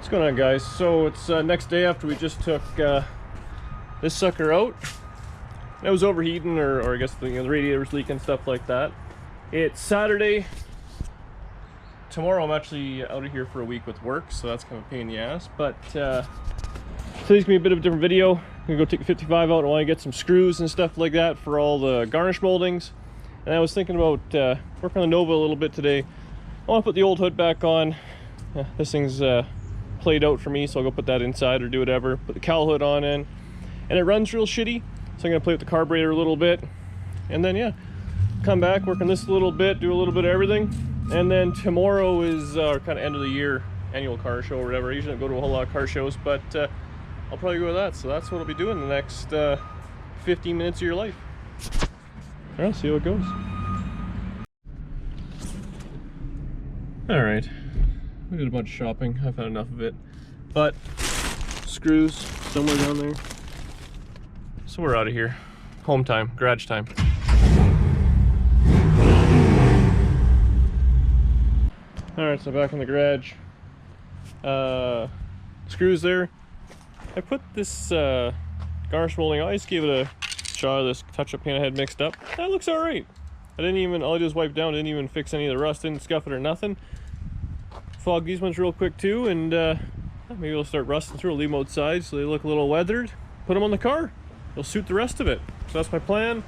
What's going on, guys? So it's next day after we just took this sucker out. It was overheating, or I guess the radiator was leaking, stuff like that. It's Saturday. Tomorrow I'm actually out of here for a week with work, so that's kind of a pain in the ass. But today's gonna be a bit of a different video. I'm gonna go take the 55 out. I want to get some screws and stuff like that for all the garnish moldings. And I was thinking about working on the Nova a little bit today. I want to put the old hood back on. This thing's played out for me, so I'll go put that inside or do whatever. Put the cowl hood on in, and it runs real shitty, so I'm gonna play with the carburetor a little bit, and then yeah, come back, work on this a little bit, do a little bit of everything. And then tomorrow is our kind of end of the year annual car show or whatever. I usually don't go to a whole lot of car shows, but I'll probably go to that, so that's what I'll be doing the next 15 minutes of your life. All right, see how it goes. All right, we did a bunch of shopping. I've had enough of it, but screws somewhere down there. So we're out of here. Home time, garage time. All right, so back in the garage. Screws there. I put this garnish molding. I just gave it a shot of this touch-up paint I had mixed up. That looks all right. I didn't even, all I did was wipe down, didn't even fix any of the rust, didn't scuff it or nothing. Fog these ones real quick too, and maybe it'll start rusting through. I'll leave them outside so they look a little weathered. Put them on the car. It'll suit the rest of it. So that's my plan.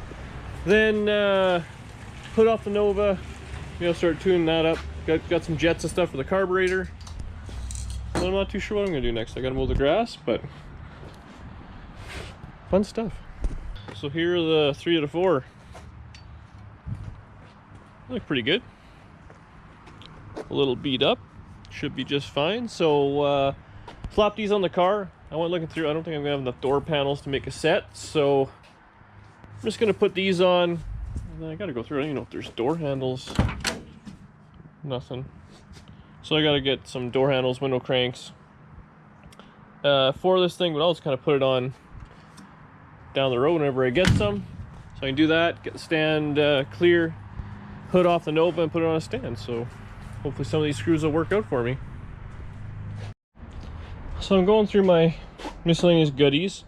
Then put off the Nova. Start tuning that up. Got some jets and stuff for the carburetor. And I'm not too sure what I'm gonna do next. I gotta mow the grass, but fun stuff. So here are the 3 out of 4. They look pretty good. A little beat up. Should be just fine. So flop these on the car. I went looking through. I don't think I'm gonna have enough door panels to make a set, so I'm just gonna put these on. And then I gotta go through. I don't even know if there's door handles. Nothing. So I gotta get some door handles, window cranks for this thing, but I'll just kind of put it on down the road whenever I get some. So I can do that, get the stand clear, hood off the Nova and put it on a stand. So hopefully some of these screws will work out for me. So I'm going through my miscellaneous goodies,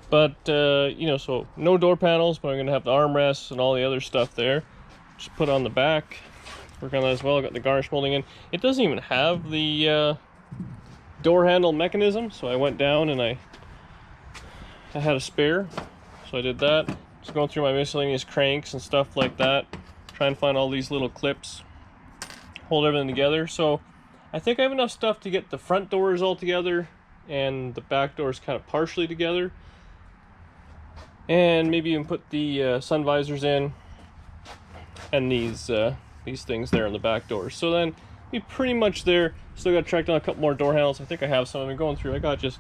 but so no door panels, but I'm gonna have the armrests and all the other stuff there. Just put on the back, work on that as well. I got the garnish molding in. It doesn't even have the door handle mechanism, so I went down and I had a spare, so I did that. Just going through my miscellaneous cranks and stuff like that, trying to find all these little clips, hold everything together. So I think I have enough stuff to get the front doors all together and the back doors kind of partially together, and maybe even put the sun visors in and these things there on the back doors. So then be pretty much there. Still got to track down a couple more door handles. I think I have some. I'm going through. I got just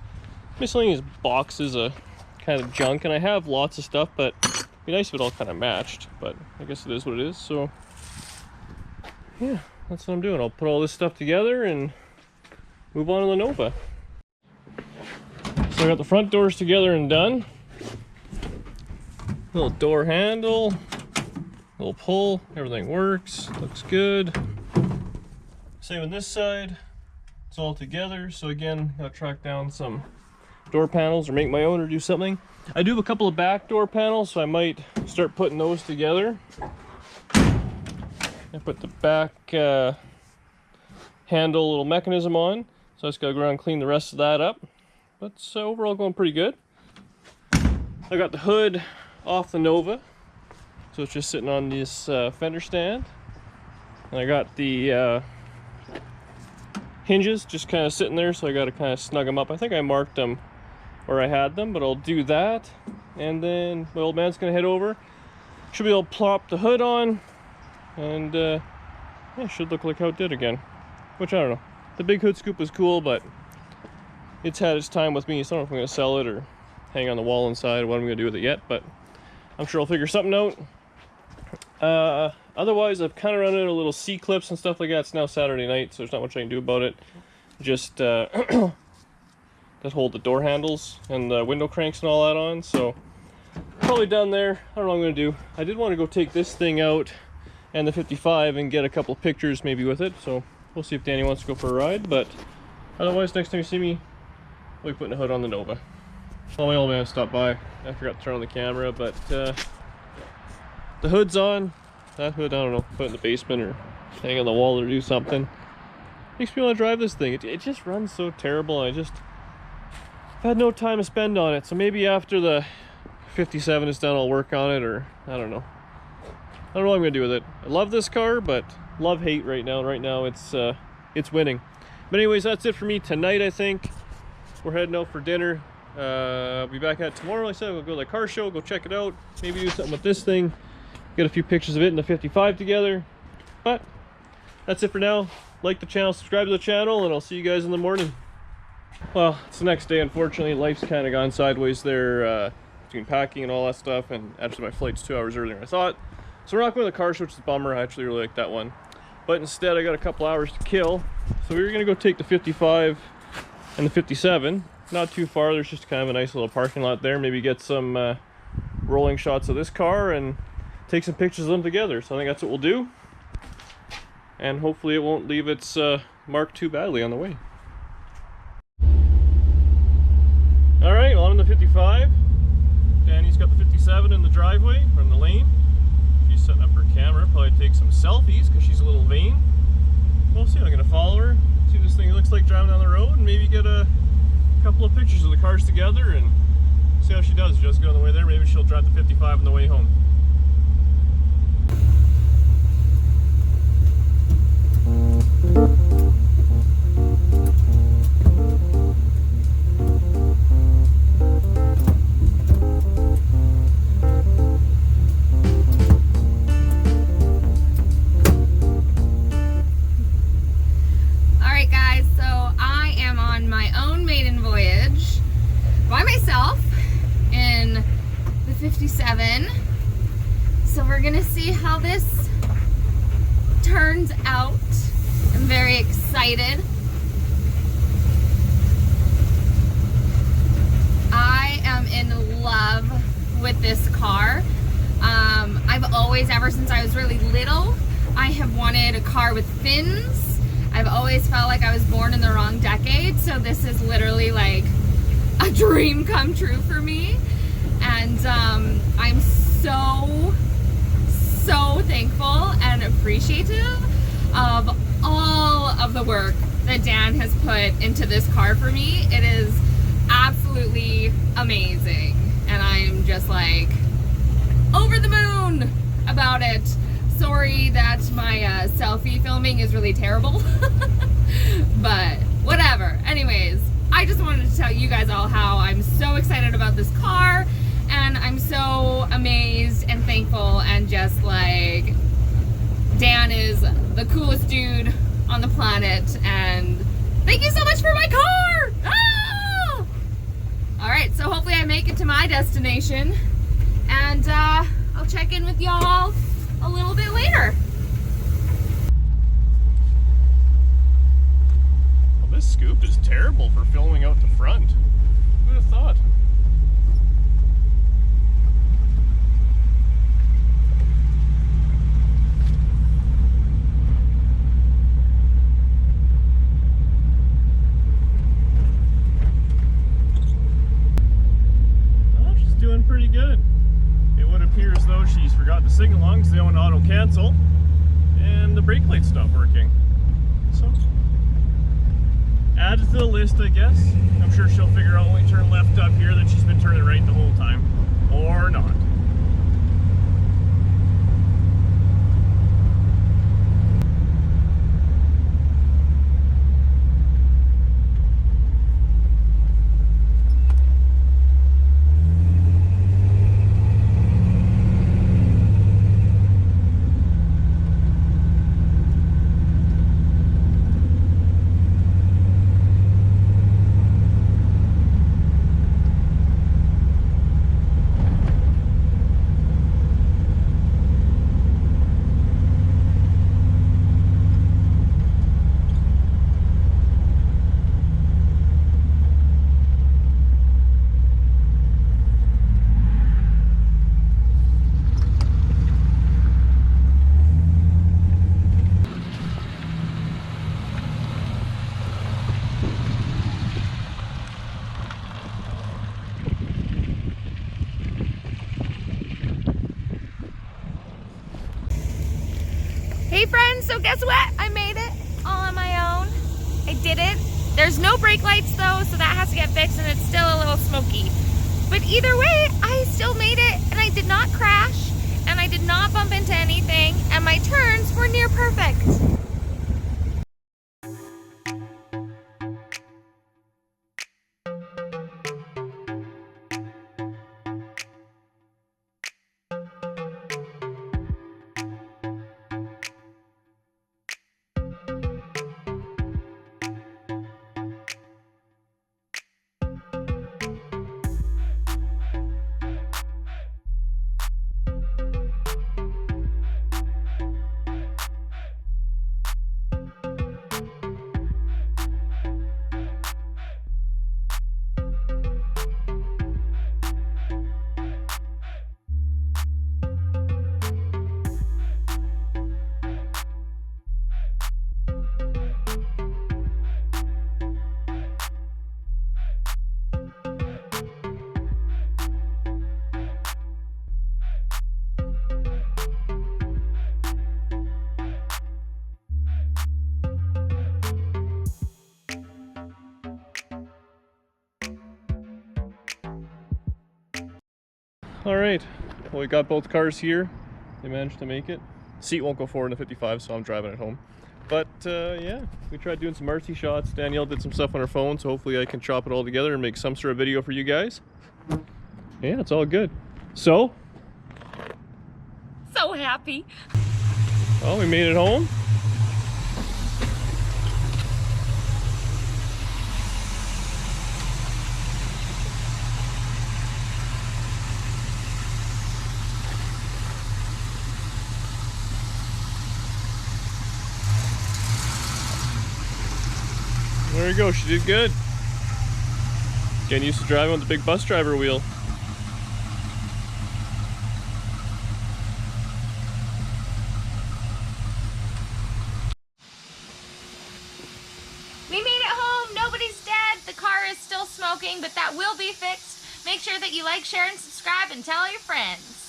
miscellaneous boxes of kind of junk, and I have lots of stuff, but it'd be nice if it all kind of matched, but I guess it is what it is. So yeah, that's what I'm doing. I'll put all this stuff together and move on to the Nova. So I got the front doors together and done. Little door handle, little pull, everything works, looks good. Same on this side, it's all together. So again, gotta track down some door panels or make my own or do something. I do have a couple of back door panels, so I might start putting those together. I put the back handle little mechanism on, so I just gotta go around and clean the rest of that up. But overall going pretty good. I got the hood off the Nova, so it's just sitting on this fender stand. And I got the hinges just kind of sitting there, so I got to kind of snug them up. I think I marked them where I had them, but I'll do that. And then my old man's gonna head over. Should be able to plop the hood on, and yeah, should look like how it did again. Which I don't know. The big hood scoop was cool, but it's had its time with me, so I don't know if I'm gonna sell it or hang on the wall inside, what I'm gonna do with it yet, but I'm sure I'll figure something out. Otherwise, I've kind of run into little C-clips and stuff like that. It's now Saturday night, so there's not much I can do about it. Just that hold the door handles and the window cranks and all that on. So probably down there. I don't know what I'm going to do. I did want to go take this thing out and the 55 and get a couple of pictures maybe with it. So we'll see if Danny wants to go for a ride. But Otherwise, next time you see me, we'll be putting a hood on the Nova. Well, my old man stopped by. I forgot to turn on the camera, but the hood's on. That hood, I don't know, put it in the basement or hang on the wall or do something. Makes me want to drive this thing. It just runs so terrible. I've had no time to spend on it. So maybe after the 57 is done, I'll work on it, or I don't know. I don't know what I'm gonna do with it. I love this car, but love-hate right now. Right now, it's winning. But anyways, that's it for me tonight. I think we're heading out for dinner. I'll be back at tomorrow. Like I said, we'll go to the car show, go check it out, maybe do something with this thing, get a few pictures of it in the 55 together. But that's it for now. Like the channel, subscribe to the channel, and I'll see you guys in the morning. Well, it's the next day. Unfortunately, life's kind of gone sideways there, between packing and all that stuff, and actually my flight's 2 hours earlier than I thought. So we're not going to the car show, which is a bummer. I actually really like that one. But instead, I got a couple hours to kill. So we were going to go take the 55 and the 57. Not too far. There's just kind of a nice little parking lot there. Maybe get some rolling shots of this car and take some pictures of them together. So I think that's what we'll do. And hopefully it won't leave its mark too badly on the way. Alright, well, I'm in the 55. Dani's got the 57 in the driveway, or in the lane. She's setting up her camera. Probably take some selfies because she's a little vain. We'll see. I'm going to follow her, see what this thing looks like driving down the road, and maybe get a couple of pictures of the cars together and see how she does. Just go on the way there. Maybe she'll drive the 55 on the way home. Alright guys, so I am on my own maiden voyage by myself in the 57. So we're gonna see how this turns out. I'm very excited. I am in love with this car. I've always, ever since I was really little, I have wanted a car with fins. I've always felt like I was born in the wrong decade, so this is literally like a dream come true for me. And I'm so thankful and appreciative of all of the work that Dan has put into this car for me. It is absolutely amazing, and I am just like over the moon about it. Sorry that my selfie filming is really terrible, but whatever. Anyways, I just wanted to tell you guys all how I'm so excited about this car, and I'm so amazed and thankful, and just like, Dan is the coolest dude on the planet, and thank you so much for my car! Ah! Alright, so hopefully I make it to my destination, and I'll check in with y'all a little bit later. Well, this scoop is terrible for filming out the front. Who would have thought? Oh, she's doing pretty good. It would appear as though she's forgot the signal-on because they don't auto-cancel, and the brake light stopped working. So, add it to the list, I guess. I'm sure she'll figure out when we turn left up here that she's been turning right the whole time. Or not. Hey friends, so guess what? I made it all on my own. I did it. There's no brake lights though, so that has to get fixed and it's still a little smoky. But either way, I still made it and I did not crash and I did not bump into anything and my turns were near perfect. All right, well, we got both cars here. They managed to make it. Seat won't go forward in the 55, so I'm driving it home. But yeah, we tried doing some RC shots. Danielle did some stuff on her phone, so hopefully I can chop it all together and make some sort of video for you guys. Yeah, it's all good. So Happy. well, we made it home. There we go, she did good. Getting used to driving with the big bus driver wheel. We made it home, nobody's dead. The car is still smoking, but that will be fixed. Make sure that you like, share, and subscribe and tell your friends.